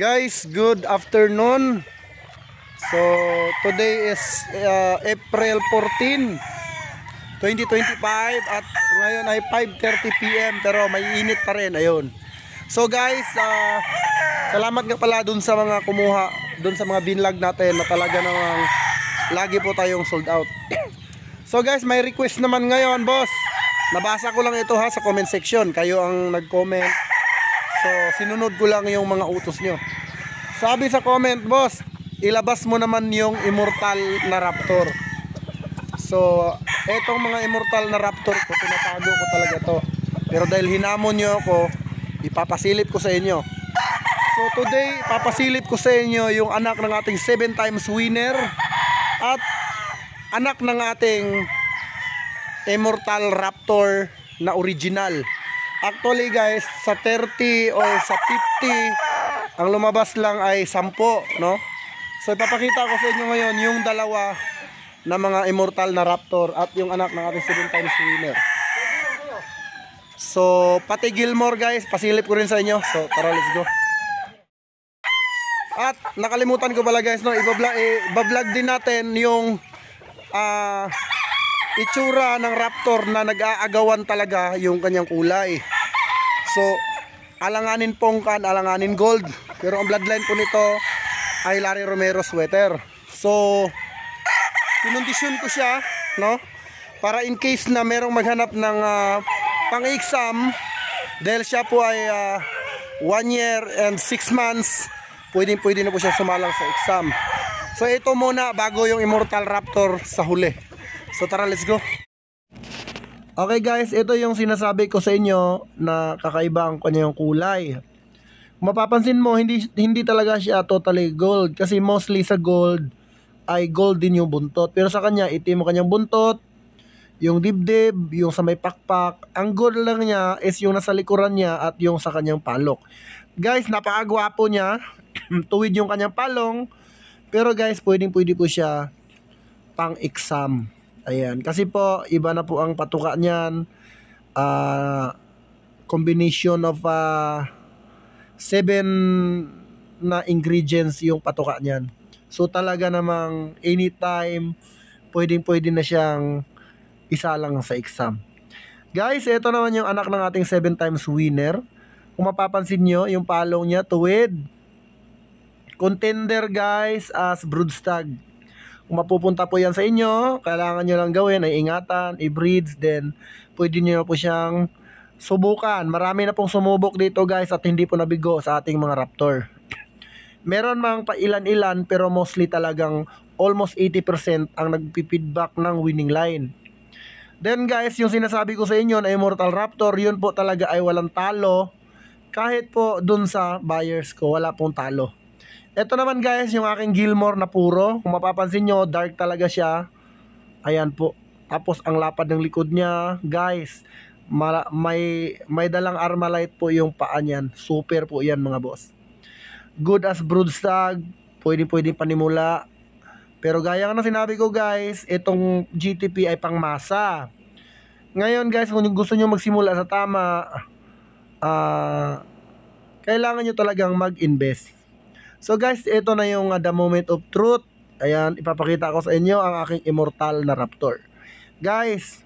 Guys, good afternoon. So, today is April 14, 2025 at ngayon ay 5:30 PM pero may init pa rin, ayun. So guys, salamat nga pala dun sa mga kumuha, dun sa mga binlog natin na talaga namang lagi po tayong sold out. So guys, may request naman ngayon, boss. Nabasa ko lang ito ha sa comment section, kayo ang nag-comment. So, sinunod ko lang yung mga utos nyo. Sabi sa comment, boss, ilabas mo naman yung immortal na raptor. So, etong mga immortal na raptor ko, tinatago ko talaga to. Pero dahil hinamon nyo ako, ipapasilip ko sa inyo. So, today, ipapasilip ko sa inyo yung anak ng ating 7 times winner at anak ng ating immortal raptor na original. Actually guys, sa 30 or sa 50, ang lumabas lang ay 10, no? So ipapakita ko sa inyo ngayon yung dalawa na mga immortal na raptor at yung anak ng ating 7 times winner. So pati Gilmore guys, pasilip ko rin sa inyo. So tara, let's go. At nakalimutan ko pala guys, no, iba-vlog din natin yung itsura ng raptor na nag-aagawan talaga yung kanyang kulay. So, alanganin pongkan, alanganin gold. Pero ang bloodline po nito ay Larry Romero sweater. So, kinondisyon ko siya, no? Para in case na merong maghanap ng pang-exam, dahil siya po ay 1 year and 6 months, pwede na po siya sumalang sa exam. So, ito muna bago yung immortal raptor sa huli. So tara, let's go. Okay guys, ito yung sinasabi ko sa inyo na kakaiba ang kanyang kulay. Kung mapapansin mo, hindi talaga siya totally gold, kasi mostly sa gold ay gold din yung buntot. Pero sa kanya, itim ang kanyang buntot, yung dibdib, yung sa may pakpak. Ang gold lang niya is yung nasa likuran niya at yung sa kanyang palok. Guys, napakagwapo niya. Tuwid yung kanyang palong. Pero guys, pwede po siya pang exam. Ayan, kasi po iba na po ang patuka niyan. Combination of 7 na ingredients yung patuka niyan. So talaga namang anytime pwede na siyang isa lang sa exam. Guys, ito naman yung anak ng ating 7 times winner. Kung mapapansin nyo, yung palong niya tuwid. Contender guys as broodstag. Kung mapupunta po yan sa inyo, kailangan nyo lang gawin ay ingatan, i-breeds, then pwede nyo po siyang subukan. Marami na pong sumubok dito guys at hindi po nabigo sa ating mga raptor. Meron mang pailan-ilan pero mostly talagang almost 80% ang nagpi-feedback ng winning line. Then guys, yung sinasabi ko sa inyo na immortal raptor, yun po talaga ay walang talo. Kahit po dun sa buyers ko, wala pong talo. Ito naman guys, yung aking Gilmore na puro. Kung mapapansin nyo, dark talaga siya. Ayan po. Tapos ang lapad ng likod niya, guys, may dalang Armalite po yung paa niyan. Super po yan mga boss. Good as broodstag. Pwede panimula. Pero gaya nga na sinabi ko guys, itong GTP ay pangmasa. Ngayon guys, kung gusto nyo magsimula sa tama, kailangan nyo talagang mag-invest. So guys, ito na yung the moment of truth. Ayan, ipapakita ko sa inyo ang aking immortal na raptor. Guys,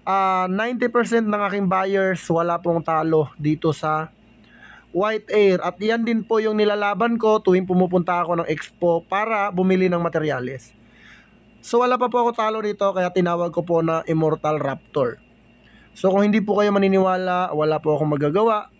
90% ng aking buyers wala pong talo dito sa White Air. At yan din po yung nilalaban ko tuwing pumupunta ako ng expo para bumili ng materyales. So wala pa po ako talo dito, kaya tinawag ko po na immortal raptor. So kung hindi po kayo maniniwala, wala po akong magagawa.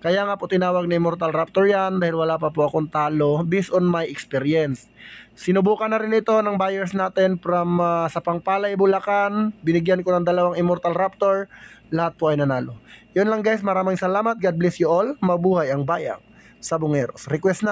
Kaya nga po tinawag na immortal raptor yan dahil wala pa po akong talo based on my experience. Sinubukan na rin ito ng buyers natin from sa Pangpalay, Bulacan. Binigyan ko ng 2 immortal raptor. Lahat po ay nanalo. Yun lang guys, maraming salamat. God bless you all. Mabuhay ang bayang Sabongeros. Request na.